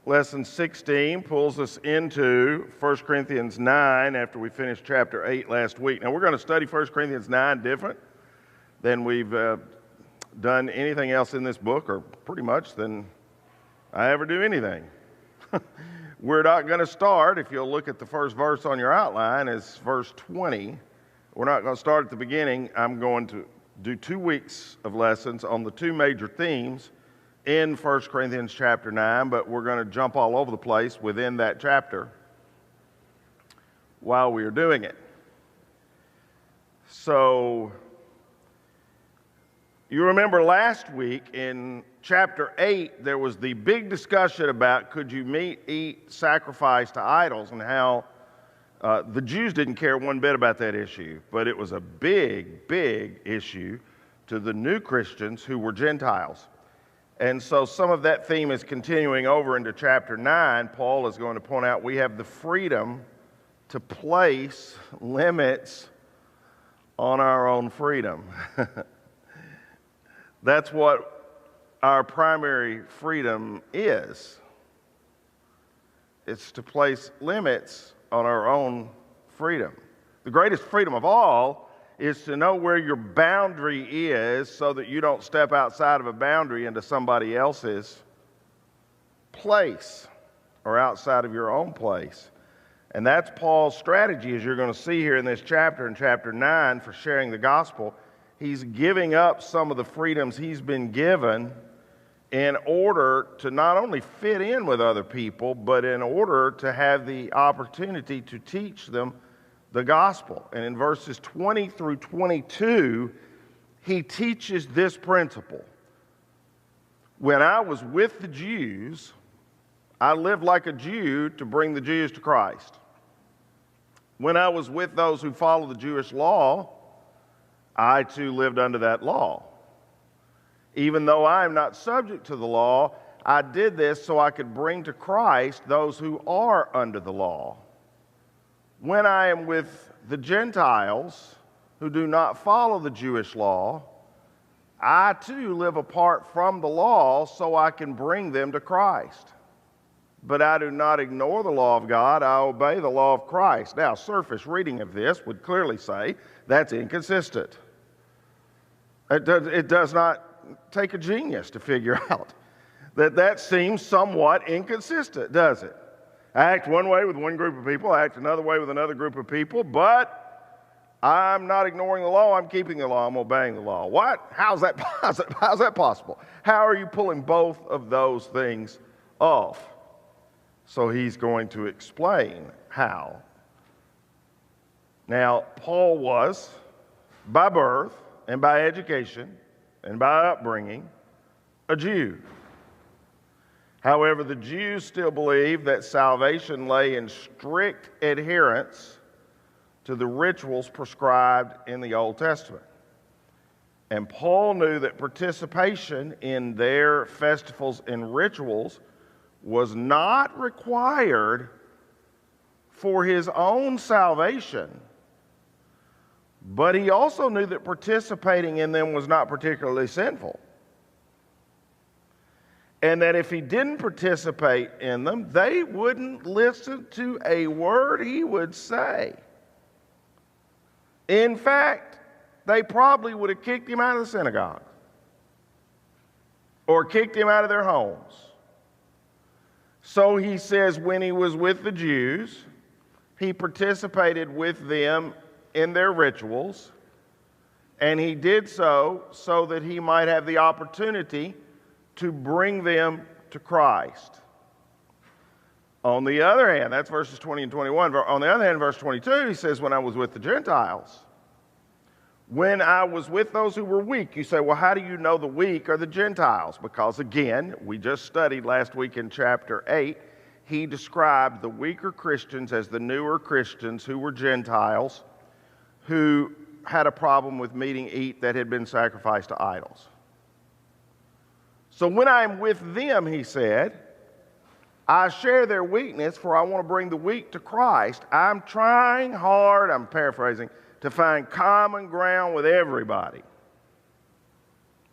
Lesson 16 pulls us into 1 Corinthians 9 after we finished chapter 8 last week. Now we're going to study 1 Corinthians 9 different than we've done anything else in this book, or pretty much than I ever do anything. We're not going to start, if you'll look at the first verse on your outline, is verse 20. We're not going to start at the beginning. I'm going to do 2 weeks of lessons on the two major themes in 1 Corinthians chapter 9, but we're going to jump all over the place within that chapter while we are doing it. So, you remember last week in chapter 8, there was the big discussion about could you eat sacrifice to idols, and how the Jews didn't care one bit about that issue, but it was a big, big issue to the new Christians who were Gentiles. And so some of that theme is continuing over into chapter 9. Paul is going to point out we have the freedom to place limits on our own freedom. That's what our primary freedom is. It's to place limits on our own freedom. The greatest freedom of all is to know where your boundary is so that you don't step outside of a boundary into somebody else's place or outside of your own place. And that's Paul's strategy, as you're going to see here in this chapter, in chapter 9, for sharing the gospel. He's giving up some of the freedoms he's been given in order to not only fit in with other people, but in order to have the opportunity to teach them the gospel. And in verses 20 through 22, he teaches this principle. When I was with the Jews, I lived like a Jew to bring the Jews to Christ. When I was with those who follow the Jewish law, I too lived under that law. Even though I am not subject to the law, I did this so I could bring to Christ those who are under the law. When I am with the Gentiles who do not follow the Jewish law, I too live apart from the law so I can bring them to Christ. But I do not ignore the law of God, I obey the law of Christ. Now, surface reading of this would clearly say that's inconsistent. It does not take a genius to figure out that seems somewhat inconsistent, does it? I act one way with one group of people, I act another way with another group of people, but I'm not ignoring the law, I'm keeping the law, I'm obeying the law. What? How's that possible? How are you pulling both of those things off? So he's going to explain how. Now, Paul was, by birth and by education and by upbringing, a Jew. However, the Jews still believed that salvation lay in strict adherence to the rituals prescribed in the Old Testament. And Paul knew that participation in their festivals and rituals was not required for his own salvation, but he also knew that participating in them was not particularly sinful. And that if he didn't participate in them, they wouldn't listen to a word he would say. In fact, they probably would have kicked him out of the synagogue or kicked him out of their homes. So he says when he was with the Jews, he participated with them in their rituals, and he did so that he might have the opportunity to bring them to Christ. On the other hand, that's verses 20 and 21. On the other hand, verse 22, he says, when I was with the Gentiles, when I was with those who were weak. You say, well, how do you know the weak are the Gentiles? Because again, we just studied last week in chapter 8, he described the weaker Christians as the newer Christians who were Gentiles, who had a problem with meat that had been sacrificed to idols. So when I'm with them, he said, I share their weakness, for I want to bring the weak to Christ. I'm trying hard, I'm paraphrasing, to find common ground with everybody.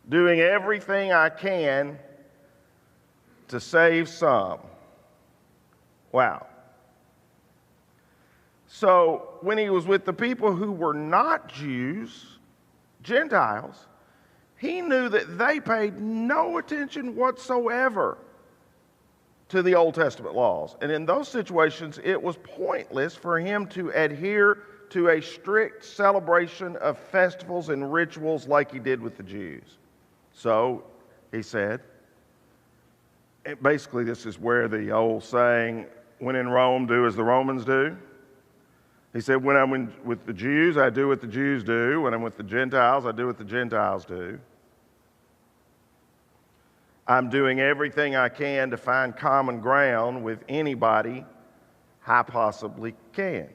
Doing everything I can to save some. Wow. So when he was with the people who were not Jews, Gentiles, he knew that they paid no attention whatsoever to the Old Testament laws. And in those situations, it was pointless for him to adhere to a strict celebration of festivals and rituals like he did with the Jews. So, he said, basically this is where the old saying, when in Rome, do as the Romans do. He said, when I'm with the Jews, I do what the Jews do. When I'm with the Gentiles, I do what the Gentiles do. I'm doing everything I can to find common ground with anybody I possibly can.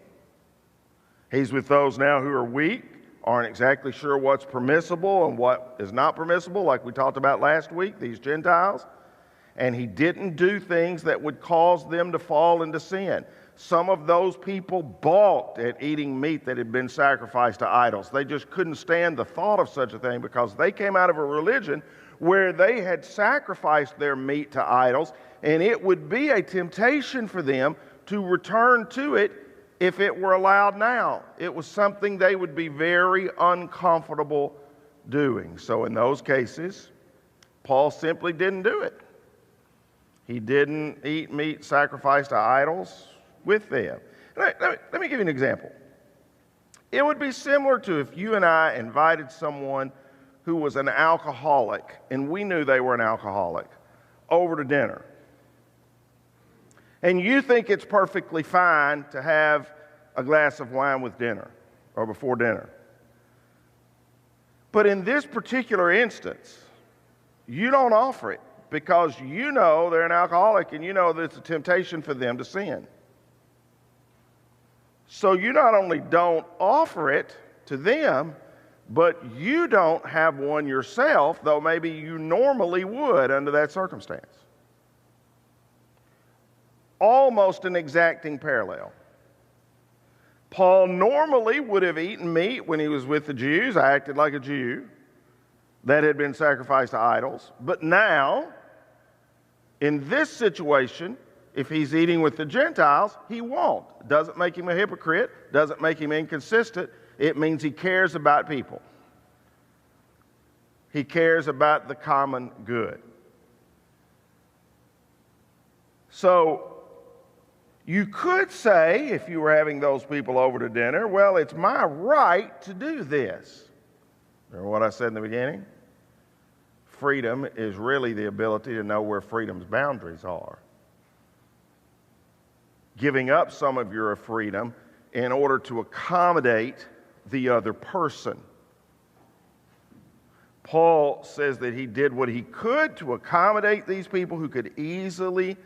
He's with those now who are weak, aren't exactly sure what's permissible and what is not permissible, like we talked about last week, these Gentiles. And he didn't do things that would cause them to fall into sin. Some of those people balked at eating meat that had been sacrificed to idols. They just couldn't stand the thought of such a thing because they came out of a religion where they had sacrificed their meat to idols, and it would be a temptation for them to return to it if it were allowed now. It was something they would be very uncomfortable doing. So in those cases, Paul simply didn't do it. He didn't eat meat sacrificed to idols with them. Let me give you an example. It would be similar to if you and I invited someone who was an alcoholic, and we knew they were an alcoholic, over to dinner. And you think it's perfectly fine to have a glass of wine with dinner or before dinner. But in this particular instance, you don't offer it because you know they're an alcoholic and you know that it's a temptation for them to sin. So you not only don't offer it to them, but you don't have one yourself, though maybe you normally would under that circumstance. Almost an exacting parallel. Paul normally would have eaten meat when he was with the Jews. I acted like a Jew that had been sacrificed to idols. But now, in this situation, if he's eating with the Gentiles, he won't. Doesn't make him a hypocrite, doesn't make him inconsistent. It means he cares about people. He cares about the common good. So, you could say, if you were having those people over to dinner, well, it's my right to do this. Remember what I said in the beginning? Freedom is really the ability to know where freedom's boundaries are. Giving up some of your freedom in order to accommodate the other person. Paul says that he did what he could to accommodate these people who could easily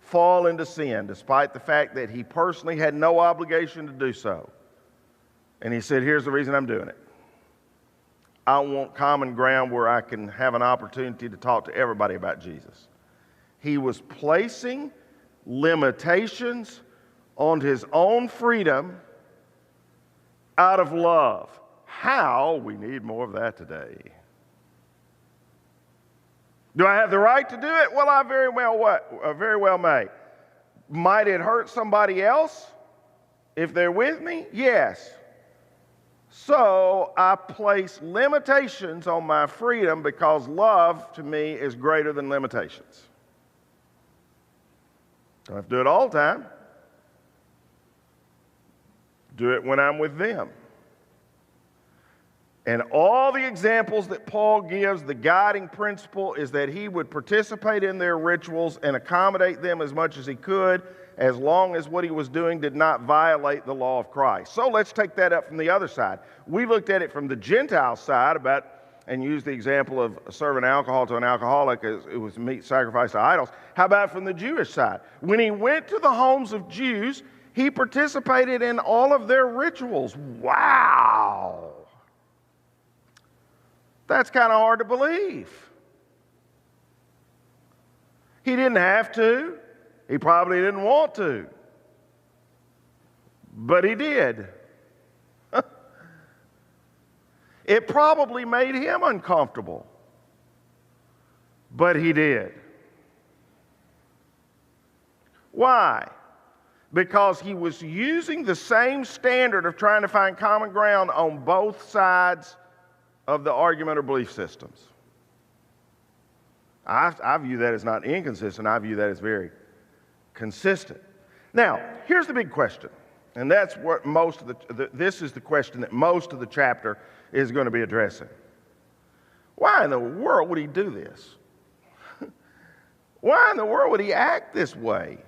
fall into sin, despite the fact that he personally had no obligation to do so. And he said, here's the reason I'm doing it. I want common ground where I can have an opportunity to talk to everybody about Jesus. He was placing limitations on his own freedom out of love. How? We need more of that today. Do I have the right to do it? Well, I very well may. Might it hurt somebody else if they're with me? Yes. So I place limitations on my freedom because love to me is greater than limitations. Don't have to do it all the time. Do it when I'm with them. And all the examples that Paul gives, the guiding principle is that he would participate in their rituals and accommodate them as much as he could, as long as what he was doing did not violate the law of Christ. So let's take that up from the other side. We looked at it from the Gentile side and used the example of serving alcohol to an alcoholic as it was meat sacrificed to idols. How about from the Jewish side? When he went to the homes of Jews, he participated in all of their rituals. Wow! That's kind of hard to believe. He didn't have to. He probably didn't want to. But he did. It probably made him uncomfortable. But he did. Why? because he was using the same standard of trying to find common ground on both sides of the argument or belief systems. I view that as not inconsistent. I view that as very consistent. Now, here's the big question, and that's what this is the question that most of the chapter is going to be addressing. Why in the world would he do this? Why in the world would he act this way?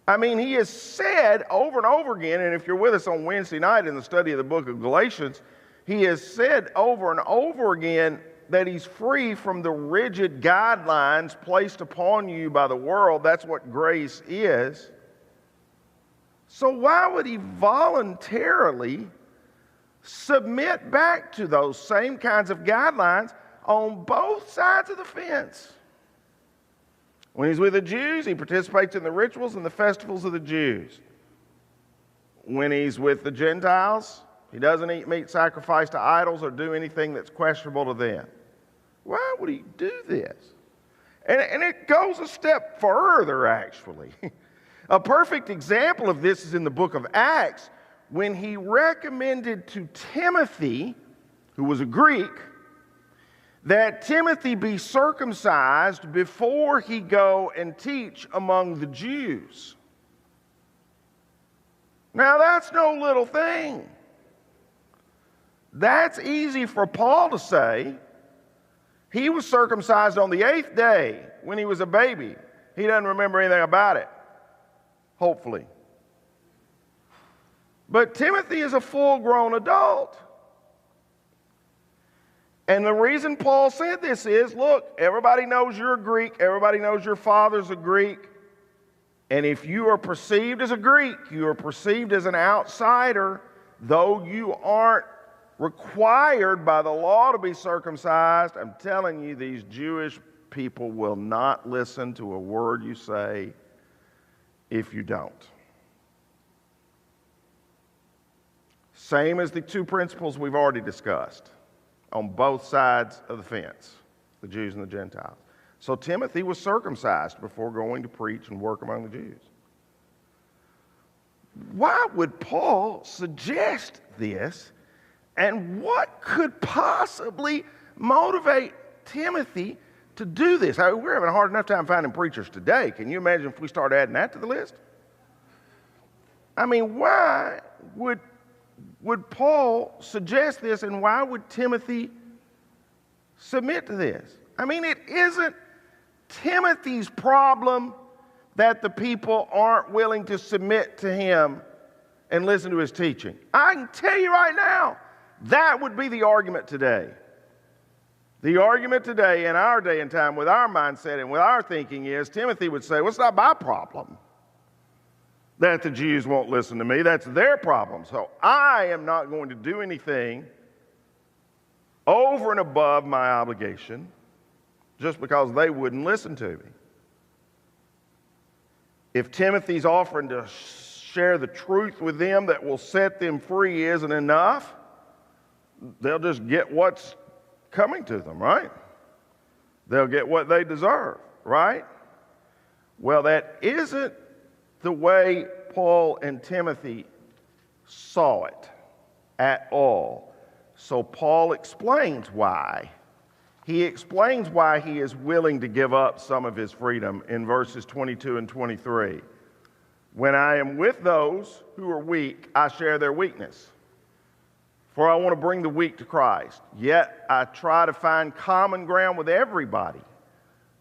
I mean, he has said over and over again, and if you're with us on Wednesday night in the study of the book of Galatians, he has said over and over again that he's free from the rigid guidelines placed upon you by the world. That's what grace is. So why would he voluntarily submit back to those same kinds of guidelines on both sides of the fence? When he's with the Jews, he participates in the rituals and the festivals of the Jews. When he's with the Gentiles, he doesn't eat meat sacrificed to idols or do anything that's questionable to them. Why would he do this? And it goes a step further, actually. A perfect example of this is in the book of Acts, when he recommended to Timothy, who was a Greek, that Timothy be circumcised before he go and teach among the Jews. Now that's no little thing. That's easy for Paul to say. He was circumcised on the 8th day when he was a baby. He doesn't remember anything about it, hopefully. But Timothy is a full-grown adult. And the reason Paul said this is, look, everybody knows you're a Greek. Everybody knows your father's a Greek. And if you are perceived as a Greek, you are perceived as an outsider, though you aren't required by the law to be circumcised. I'm telling you, these Jewish people will not listen to a word you say if you don't. Same as the two principles we've already discussed on both sides of the fence, the Jews and the Gentiles. So Timothy was circumcised before going to preach and work among the Jews. Why would Paul suggest this? And what could possibly motivate Timothy to do this? We're having a hard enough time finding preachers today. Can you imagine if we start adding that to the list? I mean, why would Paul suggest this, and why would Timothy submit to this? I mean, it isn't Timothy's problem that the people aren't willing to submit to him and listen to his teaching. I can tell you right now, that would be the argument today. The argument today in our day and time with our mindset and with our thinking is Timothy would say, well, it's not my problem that the Jews won't listen to me. That's their problem. So I am not going to do anything over and above my obligation just because they wouldn't listen to me. If Timothy's offering to share the truth with them that will set them free isn't enough, they'll just get what's coming to them, right? They'll get what they deserve, right? Well, that isn't the way Paul and Timothy saw it at all. So Paul explains why. He explains why he is willing to give up some of his freedom in verses 22 and 23. When I am with those who are weak, I share their weakness. For I want to bring the weak to Christ. Yet I try to find common ground with everybody.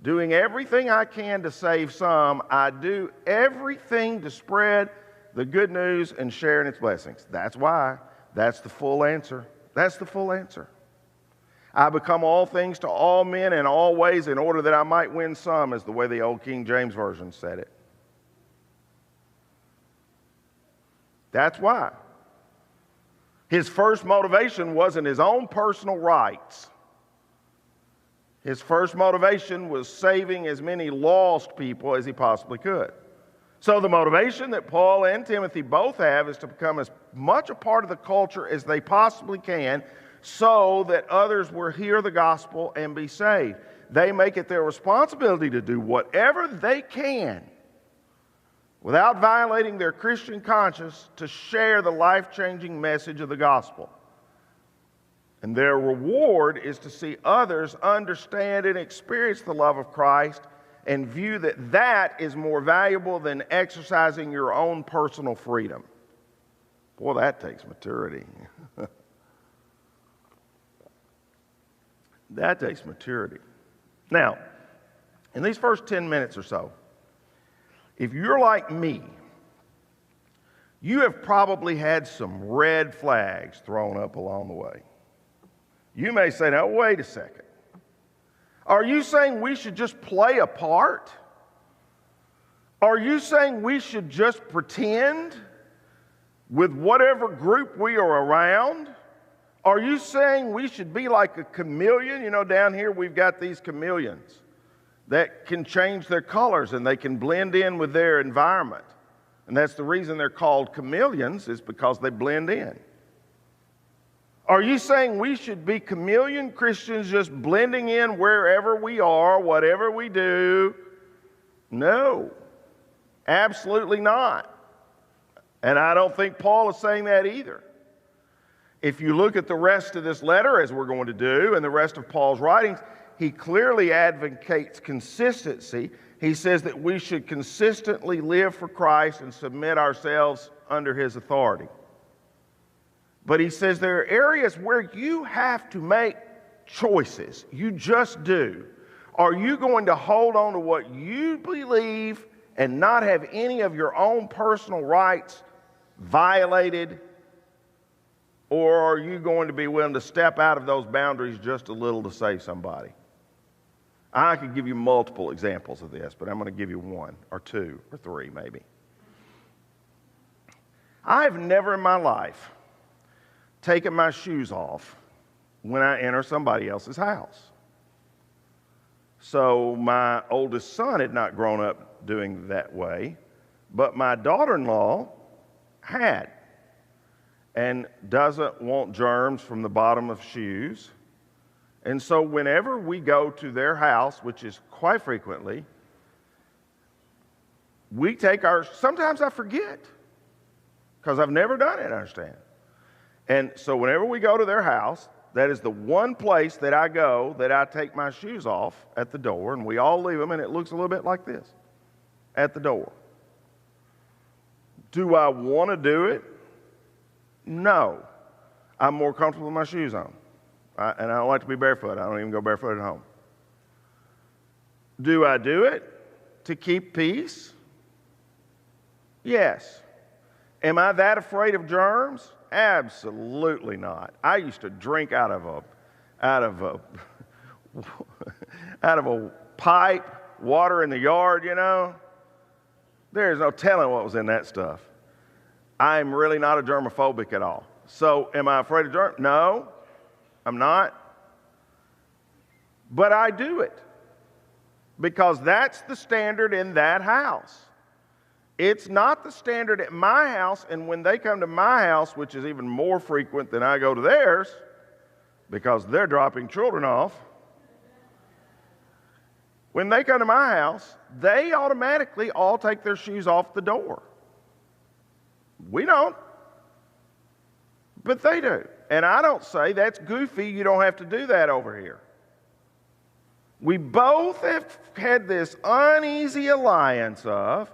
Doing everything I can to save some, I do everything to spread the good news and share in its blessings. That's why. That's the full answer. That's the full answer. I become all things to all men in all ways in order that I might win some, is the way the old King James Version said it. That's why. His first motivation wasn't his own personal rights. His first motivation was saving as many lost people as he possibly could. So the motivation that Paul and Timothy both have is to become as much a part of the culture as they possibly can so that others will hear the gospel and be saved. They make it their responsibility to do whatever they can without violating their Christian conscience, to share the life-changing message of the gospel. And their reward is to see others understand and experience the love of Christ and view that that is more valuable than exercising your own personal freedom. Boy, that takes maturity. That takes maturity. Now, in these first 10 minutes or so, if you're like me, you have probably had some red flags thrown up along the way. You may say, now, wait a second. Are you saying we should just play a part? Are you saying we should just pretend with whatever group we are around? Are you saying we should be like a chameleon? You know, down here we've got these chameleons that can change their colors and they can blend in with their environment. And that's the reason they're called chameleons, is because they blend in. Are you saying we should be chameleon Christians, just blending in wherever we are, whatever we do? No, absolutely not. And I don't think Paul is saying that either. If you look at the rest of this letter, as we're going to do, and the rest of Paul's writings, he clearly advocates consistency. He says that we should consistently live for Christ and submit ourselves under his authority. But he says there are areas where you have to make choices. You just do. Are you going to hold on to what you believe and not have any of your own personal rights violated? Or are you going to be willing to step out of those boundaries just a little to save somebody? I could give you multiple examples of this, but I'm going to give you one or two or three maybe. I've never in my life taken my shoes off when I enter somebody else's house. So my oldest son had not grown up doing that way, but my daughter-in-law had, and doesn't want germs from the bottom of shoes. And so whenever we go to their house, which is quite frequently, we take our, sometimes I forget, because I've never done it, I understand. And so whenever we go to their house, that is the one place that I go that I take my shoes off at the door, and we all leave them, and it looks a little bit like this at the door. Do I want to do it? No. I'm more comfortable with my shoes on. And I don't like to be barefoot. I don't even go barefoot at home. Do I do it to keep peace? Yes. Am I that afraid of germs? Absolutely not. I used to drink out of a pipe, water in the yard, you know. There's no telling what was in that stuff. I'm really not a germophobic at all. So am I afraid of germs? No, I'm not. But I do it because that's the standard in that house. It's not the standard at my house, and when they come to my house, which is even more frequent than I go to theirs, because they're dropping children off, when they come to my house, they automatically all take their shoes off the door. We don't, but they do. And I don't say, that's goofy, you don't have to do that over here. We both have had this uneasy alliance of,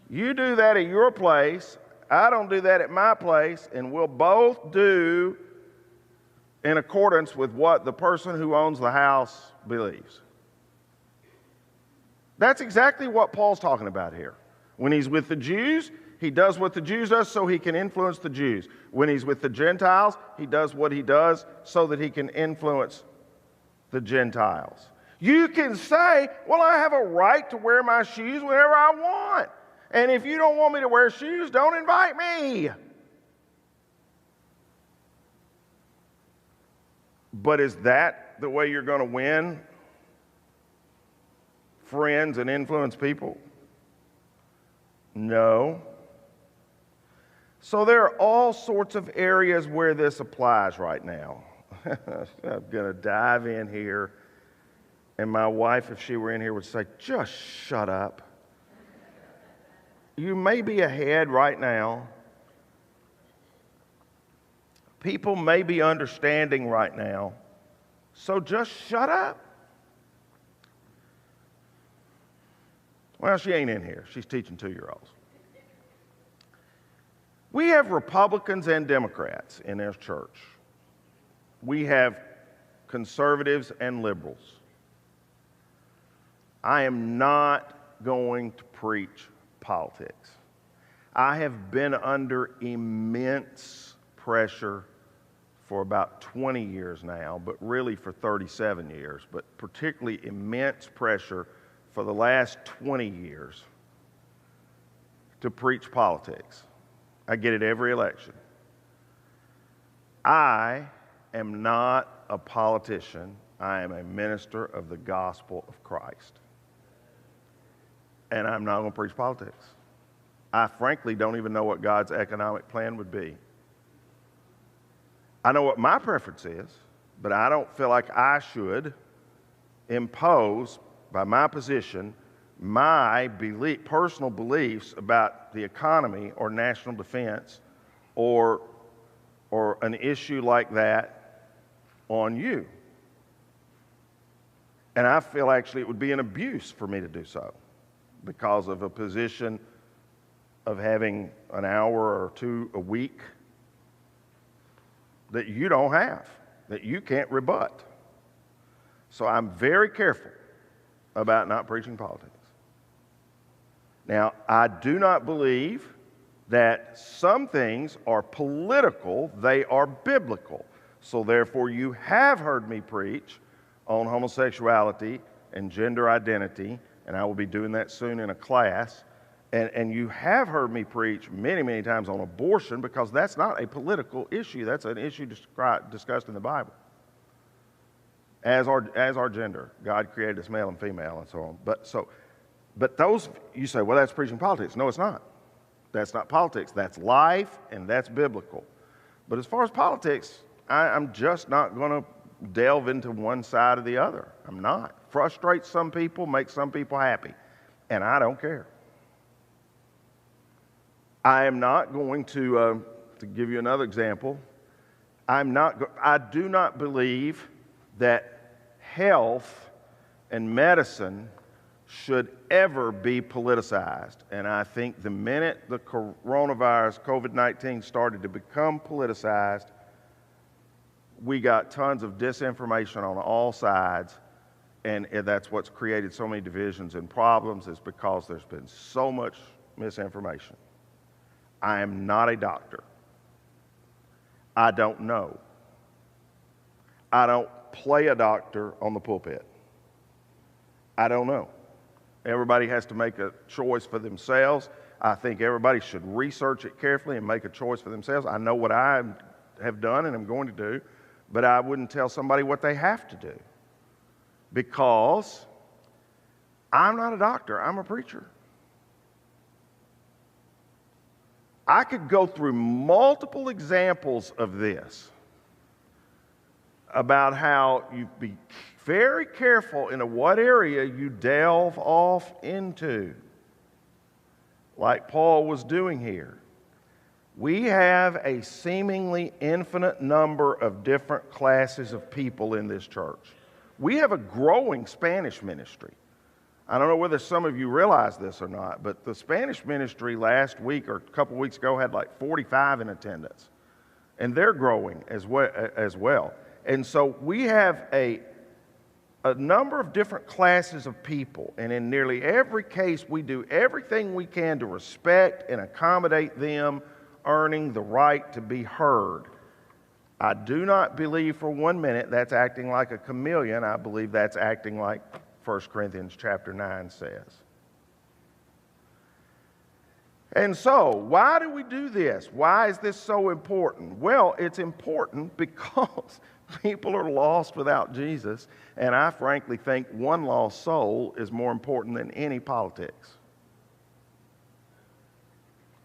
you do that at your place, I don't do that at my place, and we'll both do in accordance with what the person who owns the house believes. That's exactly what Paul's talking about here. When he's with the Jews, he does what the Jews do so he can influence the Jews. When he's with the Gentiles, he does what he does so that he can influence the Gentiles. You can say, well, I have a right to wear my shoes whenever I want. And if you don't want me to wear shoes, don't invite me. But is that the way you're going to win friends and influence people? No. So there are all sorts of areas where this applies right now. I'm going to dive in here, and my wife, if she were in here, would say, just shut up. You may be ahead right now. People may be understanding right now. So just shut up. Well, she ain't in here. She's teaching 2-year-olds. We have Republicans and Democrats in our church. We have conservatives and liberals. I am not going to preach politics. I have been under immense pressure for about 20 years now, but really for 37 years, but particularly immense pressure for the last 20 years to preach politics. I get it every election. I am not a politician. I am a minister of the gospel of Christ. And I'm not going to preach politics. I frankly don't even know what God's economic plan would be. I know what my preference is, but I don't feel like I should impose, by my position, my personal beliefs about the economy or national defense or an issue like that on you. And I feel actually it would be an abuse for me to do so because of a position of having an hour or two a week that you don't have, that you can't rebut. So I'm very careful about not preaching politics. Now, I do not believe that some things are political, they are biblical. So therefore, you have heard me preach on homosexuality and gender identity, and I will be doing that soon in a class. And you have heard me preach many, many times on abortion because that's not a political issue. That's an issue discussed in the Bible. As our gender. God created us male and female and so on. But those, you say, well, that's preaching politics. No, it's not. That's not politics. That's life, and that's biblical. But as far as politics, I'm just not going to delve into one side or the other. I'm not. Frustrate some people, make some people happy. And I don't care. I am not going to give you another example, I do not believe that health and medicine should ever be politicized. And I think the minute the coronavirus, COVID-19, started to become politicized, we got tons of disinformation on all sides, and that's what's created so many divisions and problems, is because there's been so much misinformation. I am not a doctor. I don't know. I don't play a doctor on the pulpit. I don't know. Everybody has to make a choice for themselves. I think everybody should research it carefully and make a choice for themselves. I know what I have done and am going to do, but I wouldn't tell somebody what they have to do because I'm not a doctor. I'm a preacher. I could go through multiple examples of this about how you be very careful in what area you delve off into, like Paul was doing here. We have a seemingly infinite number of different classes of people in this church. We have a growing Spanish ministry. I don't know whether some of you realize this or not, but the Spanish ministry last week or a couple weeks ago had like 45 in attendance. And they're growing as well. And so we have a number of different classes of people. And in nearly every case, we do everything we can to respect and accommodate them, earning the right to be heard. I do not believe for 1 minute that's acting like a chameleon. I believe that's acting like 1 Corinthians chapter 9 says. And so, why do we do this? Why is this so important? Well, it's important because people are lost without Jesus, and I frankly think one lost soul is more important than any politics.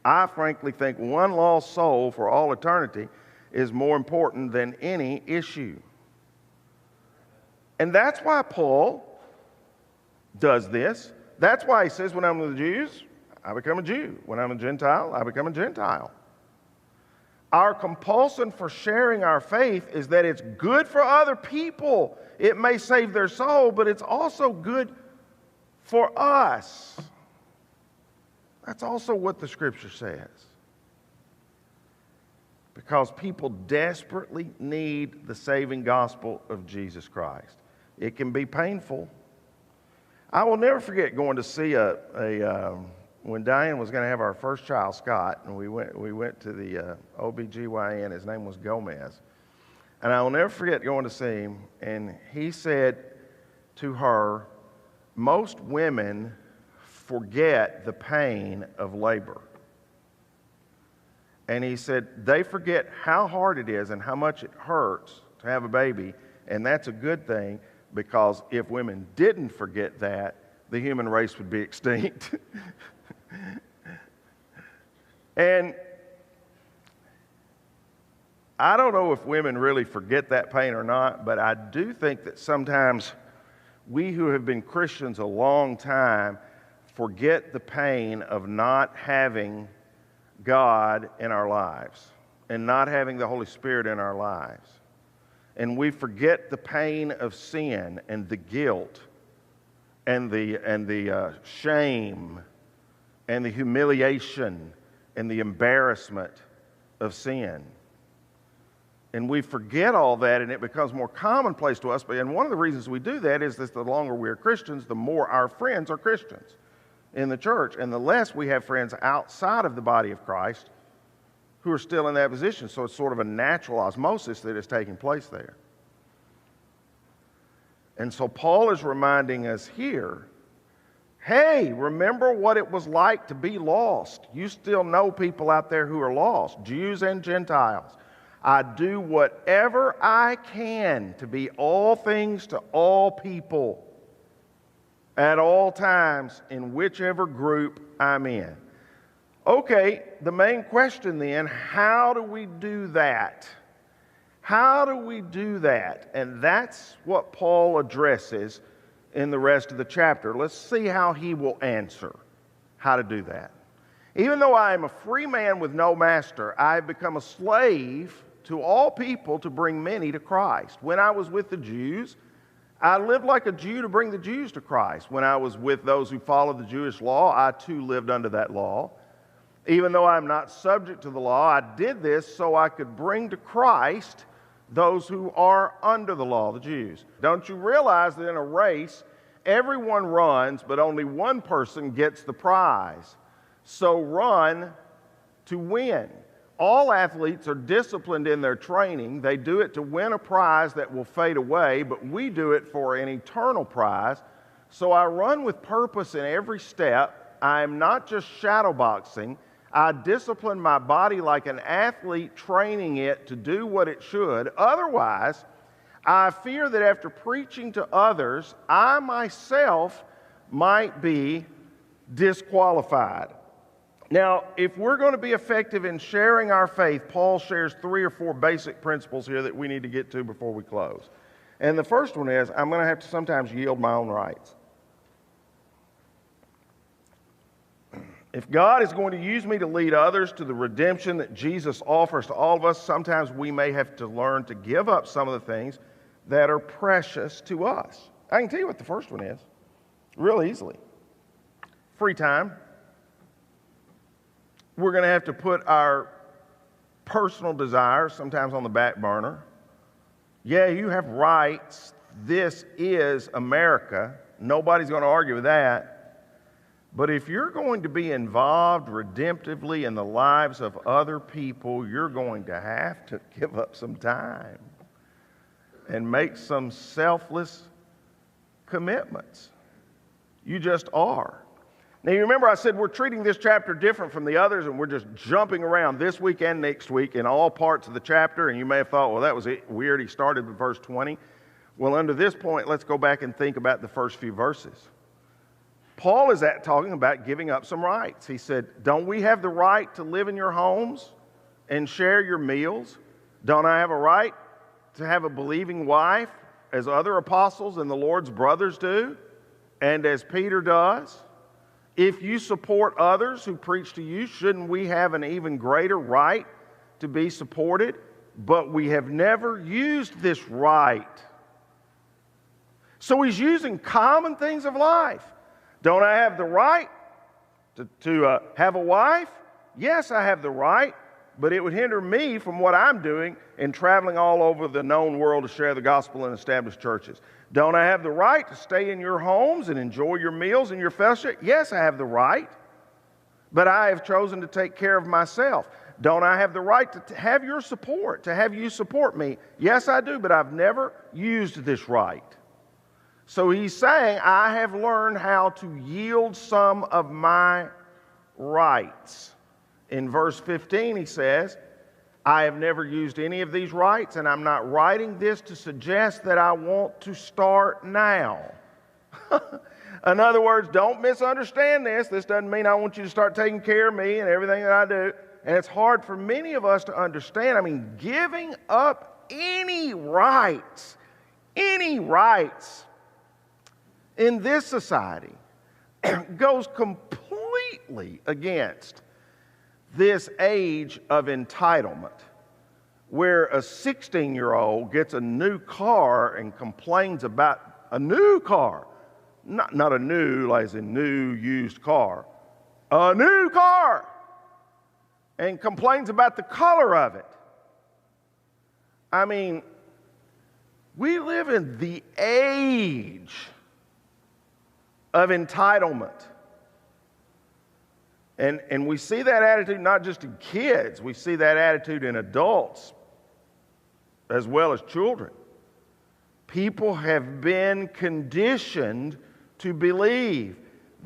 I frankly think one lost soul for all eternity is more important than any issue. And that's why Paul does this. That's why he says, when I'm with the Jews, I become a Jew. When I'm a Gentile, I become a Gentile. Our compulsion for sharing our faith is that it's good for other people. It may save their soul, but it's also good for us. That's also what the Scripture says. Because people desperately need the saving gospel of Jesus Christ. It can be painful. I will never forget going to see when Diane was going to have our first child, Scott, and we went to the OBGYN. His name was Gomez. And I will never forget going to see him, and he said to her, most women forget the pain of labor. And he said, they forget how hard it is and how much it hurts to have a baby, and that's a good thing, because if women didn't forget that, the human race would be extinct. And I don't know if women really forget that pain or not, but I do think that sometimes we who have been Christians a long time forget the pain of not having God in our lives and not having the Holy Spirit in our lives. And we forget the pain of sin and the guilt and the shame and the humiliation and the embarrassment of sin. And we forget all that, and it becomes more commonplace to us. And one of the reasons we do that is that the longer we are Christians, the more our friends are Christians in the church, and the less we have friends outside of the body of Christ who are still in that position. So it's sort of a natural osmosis that is taking place there. And so Paul is reminding us here, hey, remember what it was like to be lost. You still know people out there who are lost, Jews and Gentiles. I do whatever I can to be all things to all people at all times in whichever group I'm in. Okay, the main question then, how do we do that? How do we do that? And that's what Paul addresses in the rest of the chapter. Let's see how he will answer how to do that. Even though I am a free man with no master, I have become a slave to all people to bring many to Christ. When I was with the Jews, I lived like a Jew to bring the Jews to Christ. When I was with those who followed the Jewish law, I too lived under that law. Even though I'm not subject to the law, I did this so I could bring to Christ those who are under the law, the Jews. Don't you realize that in a race, everyone runs, but only one person gets the prize? So run to win. All athletes are disciplined in their training. They do it to win a prize that will fade away, but we do it for an eternal prize. So I run with purpose in every step. I am not just shadowboxing. I discipline my body like an athlete training it to do what it should. Otherwise, I fear that after preaching to others, I myself might be disqualified. Now, if we're going to be effective in sharing our faith, Paul shares 3 or 4 basic principles here that we need to get to before we close. And the first one is, I'm going to have to sometimes yield my own rights. If God is going to use me to lead others to the redemption that Jesus offers to all of us, sometimes we may have to learn to give up some of the things that are precious to us. I can tell you what the first one is, real easily. Free time. We're going to have to put our personal desires sometimes on the back burner. Yeah, you have rights. This is America. Nobody's going to argue with that. But if you're going to be involved redemptively in the lives of other people, you're going to have to give up some time and make some selfless commitments. You just are. Now, you remember I said we're treating this chapter different from the others, and we're just jumping around this week and next week in all parts of the chapter, and you may have thought, well, that was weird. He started with verse 20. Well, under this point, let's go back and think about the first few verses. Paul is talking about giving up some rights. He said, don't we have the right to live in your homes and share your meals? Don't I have a right to have a believing wife as other apostles and the Lord's brothers do, and as Peter does? If you support others who preach to you, shouldn't we have an even greater right to be supported? But we have never used this right. So he's using common things of life. Don't I have the right to have a wife? Yes, I have the right, but it would hinder me from what I'm doing in traveling all over the known world to share the gospel and establish churches. Don't I have the right to stay in your homes and enjoy your meals and your fellowship? Yes, I have the right, but I have chosen to take care of myself. Don't I have the right to have your support, to have you support me? Yes, I do, but I've never used this right. So he's saying, I have learned how to yield some of my rights. In verse 15, he says, I have never used any of these rights, and I'm not writing this to suggest that I want to start now. In other words, don't misunderstand this. This doesn't mean I want you to start taking care of me and everything that I do. And it's hard for many of us to understand. I mean, giving up any rights in this society goes completely against this age of entitlement, where a 16-year-old gets a new car and complains about a new car. Not a new, as in new, used car. A new car! And complains about the color of it. I mean, we live in the age of entitlement. And we see that attitude not just in kids, we see that attitude in adults as well as children. People have been conditioned to believe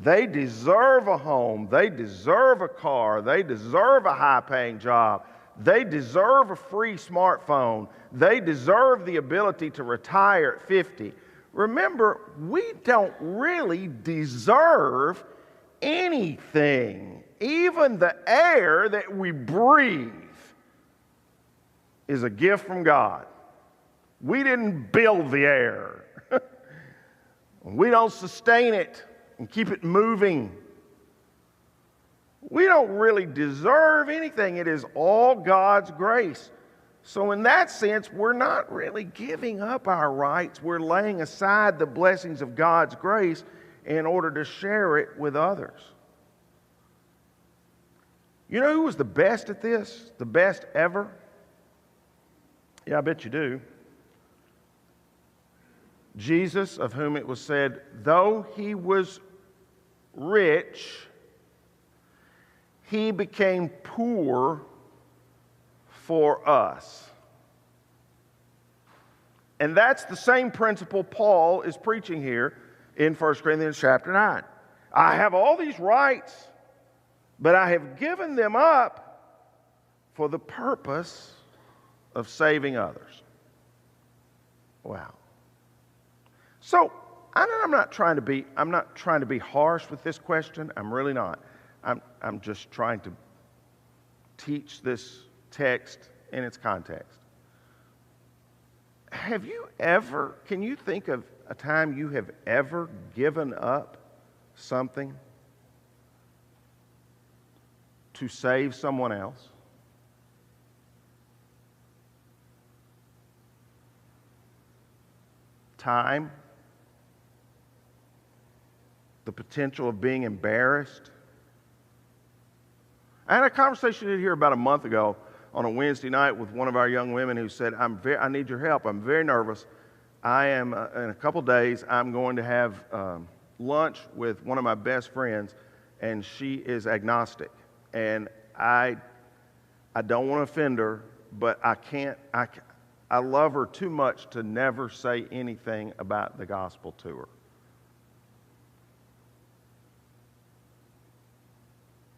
they deserve a home, they deserve a car, they deserve a high-paying job, they deserve a free smartphone, they deserve the ability to retire at 50. Remember, we don't really deserve anything. Even the air that we breathe is a gift from God. We didn't build the air. We don't sustain it and keep it moving. We don't really deserve anything. It is all God's grace. So in that sense, we're not really giving up our rights. We're laying aside the blessings of God's grace in order to share it with others. You know who was the best at this? The best ever? Yeah, I bet you do. Jesus, of whom it was said, though he was rich, he became poor for us. And that's the same principle Paul is preaching here in 1 Corinthians chapter 9. I have all these rights, but I have given them up for the purpose of saving others. Wow. So, I'm not trying to be harsh with this question. I'm really not. I'm just trying to teach this text in its context. Can you think of a time you have ever given up something to save someone else? Time, the potential of being embarrassed. I had a conversation in here about a month ago on a Wednesday night with one of our young women who said, I need your help. I'm very nervous. I am, in a couple days, I'm going to have lunch with one of my best friends, and she is agnostic. And I don't want to offend her, but I love her too much to never say anything about the gospel to her.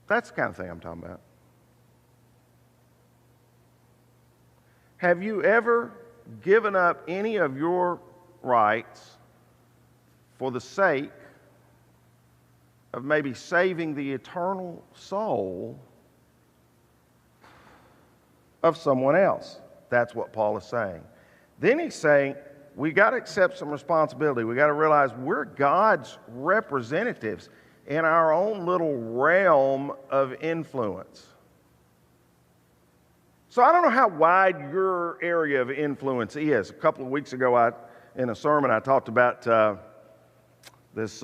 That's the kind of thing I'm talking about. Have you ever given up any of your rights for the sake of maybe saving the eternal soul of someone else? That's what Paul is saying. Then he's saying, we got to accept some responsibility. We got to realize we're God's representatives in our own little realm of influence. So I don't know how wide your area of influence is. A couple of weeks ago, in a sermon, I talked about this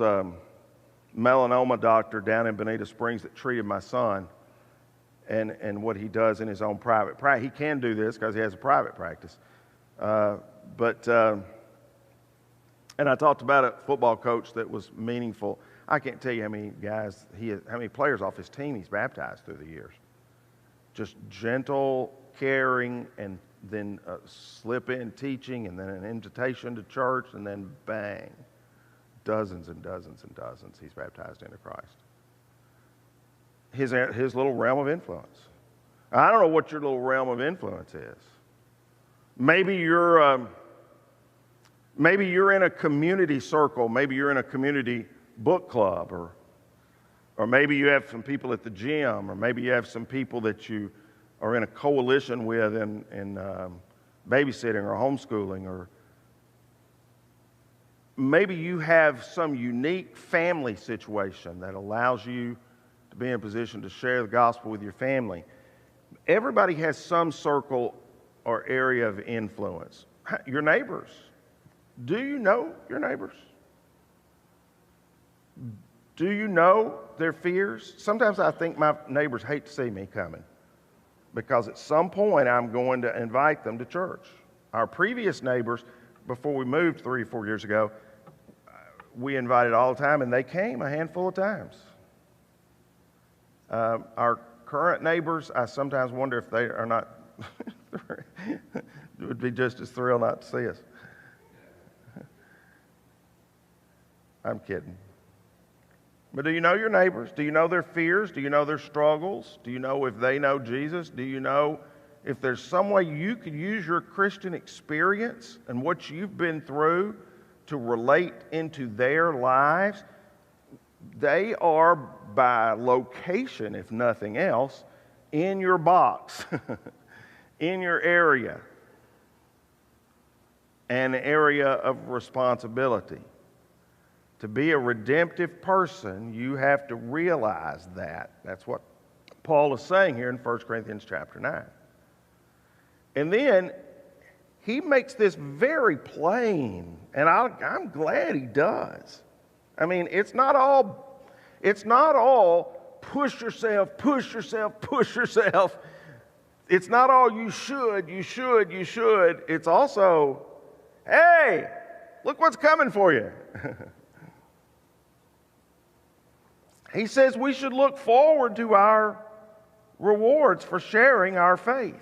melanoma doctor down in Bonita Springs that treated my son and what he does in his own private practice. He can do this because he has a private practice. And I talked about a football coach that was meaningful. I can't tell you how many how many players off his team he's baptized through the years. Just gentle, caring, and then slip in teaching, and then an invitation to church, and then bang, dozens and dozens and dozens he's baptized into Christ. His little realm of influence. I don't know what your little realm of influence is. Maybe you're in a community circle. Maybe you're in a community book club, or maybe you have some people at the gym, or maybe you have some people that you are in a coalition with in babysitting or homeschooling, or maybe you have some unique family situation that allows you to be in a position to share the gospel with your family. Everybody has some circle or area of influence. Your neighbors. Do you know your neighbors? Do you know their fears? Sometimes I think my neighbors hate to see me coming because at some point I'm going to invite them to church. Our previous neighbors, before we moved 3 or 4 years ago, we invited all the time, and they came a handful of times. Our current neighbors, I sometimes wonder if they are not, would be just as thrilled not to see us. I'm kidding. But do you know your neighbors? Do you know their fears? Do you know their struggles? Do you know if they know Jesus? Do you know if there's some way you could use your Christian experience and what you've been through to relate into their lives? They are, by location, if nothing else, in your box, in your area, an area of responsibility. To be a redemptive person, you have to realize that. That's what Paul is saying here in 1 Corinthians chapter 9. And then he makes this very plain, and I'm glad he does. I mean, it's not all push yourself, push yourself, push yourself. It's not all you should. It's also, hey, look what's coming for you. He says we should look forward to our rewards for sharing our faith.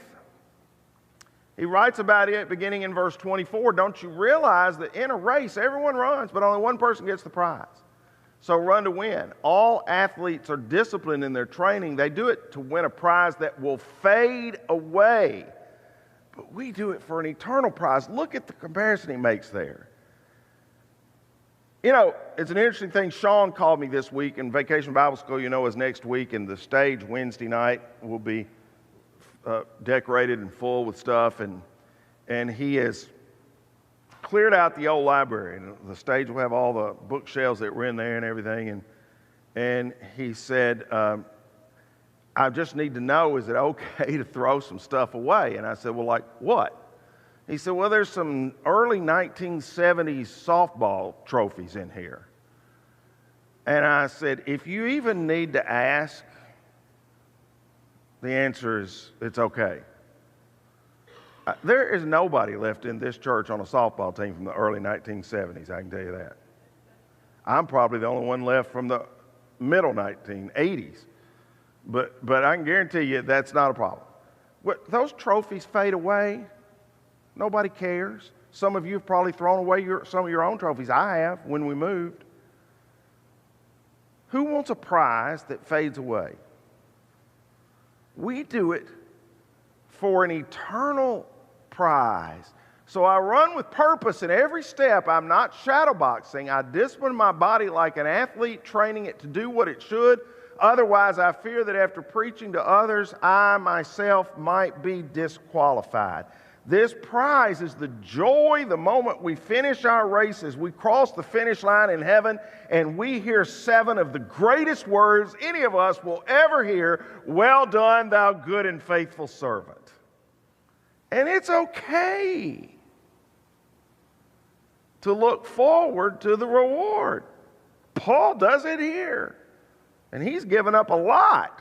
He writes about it beginning in verse 24. Don't you realize that in a race, everyone runs, but only one person gets the prize? So run to win. All athletes are disciplined in their training. They do it to win a prize that will fade away. But we do it for an eternal prize. Look at the comparison he makes there. You know, it's an interesting thing. Sean called me this week in Vacation Bible School, is next week, and the stage Wednesday night will be decorated and full with stuff, and he has cleared out the old library, and the stage will have all the bookshelves that were in there and everything, and he said, I just need to know, is it okay to throw some stuff away? And I said, well, like what? He said, well, there's some early 1970s softball trophies in here. And I said, if you even need to ask, the answer is it's okay. There is nobody left in this church on a softball team from the early 1970s, I can tell you that. I'm probably the only one left from the middle 1980s. But I can guarantee you that's not a problem. Those trophies fade away. Nobody cares. Some of you have probably thrown away some of your own trophies. I have when we moved. Who wants a prize that fades away? We do it for an eternal prize. So I run with purpose in every step. I'm not shadowboxing. I discipline my body like an athlete, training it to do what it should. Otherwise, I fear that after preaching to others, I myself might be disqualified. This prize is the joy the moment we finish our races. We cross the finish line in heaven and we hear 7 of the greatest words any of us will ever hear. Well done, thou good and faithful servant. And it's okay to look forward to the reward. Paul does it here. And he's given up a lot.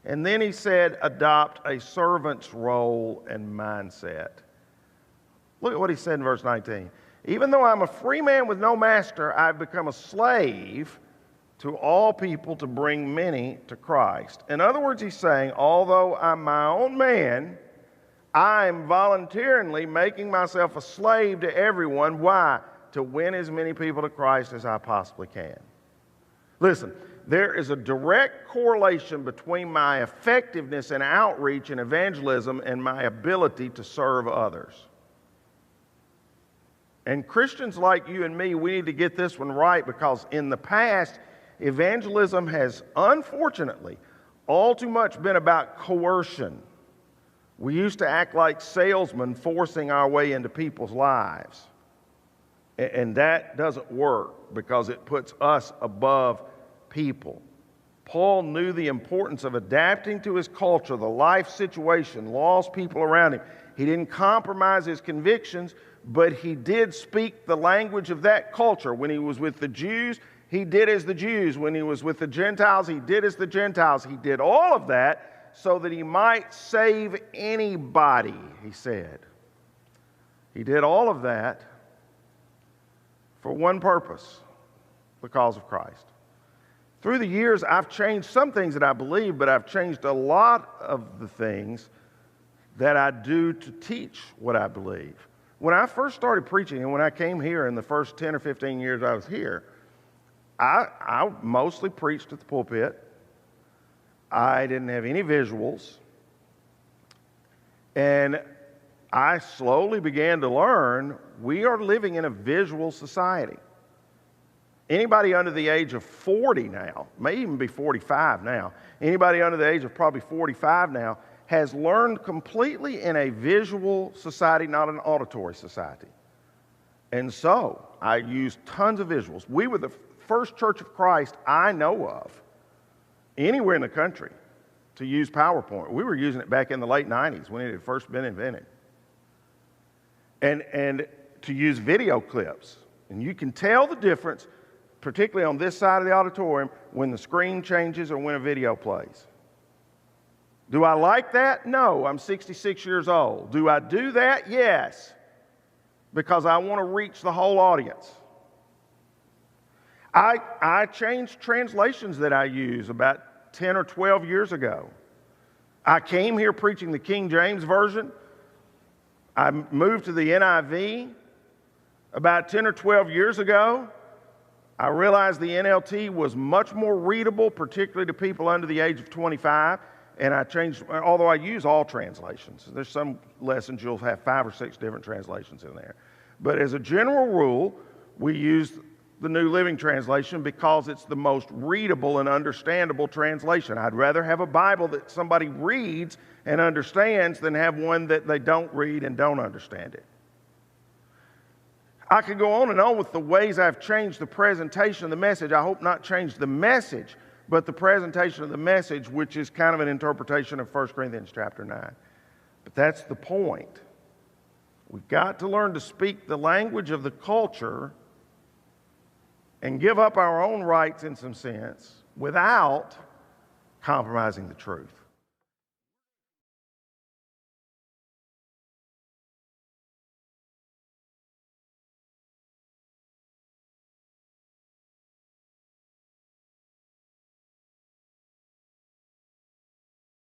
And then he said, adopt a servant's role and mindset. Look at what he said in verse 19. Even though I'm a free man with no master, I've become a slave to all people to bring many to Christ. In other words, he's saying, although I'm my own man, I'm voluntarily making myself a slave to everyone. Why? To win as many people to Christ as I possibly can. Listen, there is a direct correlation between my effectiveness in outreach and evangelism and my ability to serve others. And Christians like you and me, we need to get this one right, because in the past, evangelism has unfortunately all too much been about coercion. We used to act like salesmen forcing our way into people's lives. And that doesn't work because it puts us above people. Paul knew the importance of adapting to his culture, the life situation, lost people around him. He didn't compromise his convictions, but he did speak the language of that culture. When he was with the Jews, he did as the Jews. When he was with the Gentiles, he did as the Gentiles. He did all of that so that he might save anybody, he said. He did all of that for one purpose, the cause of Christ. Through the years, I've changed some things that I believe, but I've changed a lot of the things that I do to teach what I believe. When I first started preaching and when I came here in the first 10 or 15 years I was here, I mostly preached at the pulpit. I didn't have any visuals. And I slowly began to learn we are living in a visual society. Anybody under the age of 40 now, may even be 45 now, anybody under the age of probably 45 now, has learned completely in a visual society, not an auditory society. And so I used tons of visuals. We were the first Church of Christ I know of anywhere in the country to use PowerPoint. We were using it back in the late 90s when it had first been invented. And to use video clips. And you can tell the difference, particularly on this side of the auditorium, when the screen changes or when a video plays. Do I like that? No, I'm 66 years old. Do I do that? Yes, because I want to reach the whole audience. I changed translations that I use about 10 or 12 years ago. I came here preaching the King James Version. I moved to the NIV about 10 or 12 years ago. I realized the NLT was much more readable, particularly to people under the age of 25, and I changed, although I use all translations. There's some lessons you'll have 5 or 6 different translations in there. But as a general rule, we use the New Living Translation because it's the most readable and understandable translation. I'd rather have a Bible that somebody reads and understands than have one that they don't read and don't understand it. I could go on and on with the ways I've changed the presentation of the message. I hope not change the message, but the presentation of the message, which is kind of an interpretation of 1 Corinthians chapter 9. But that's the point. We've got to learn to speak the language of the culture and give up our own rights in some sense without compromising the truth.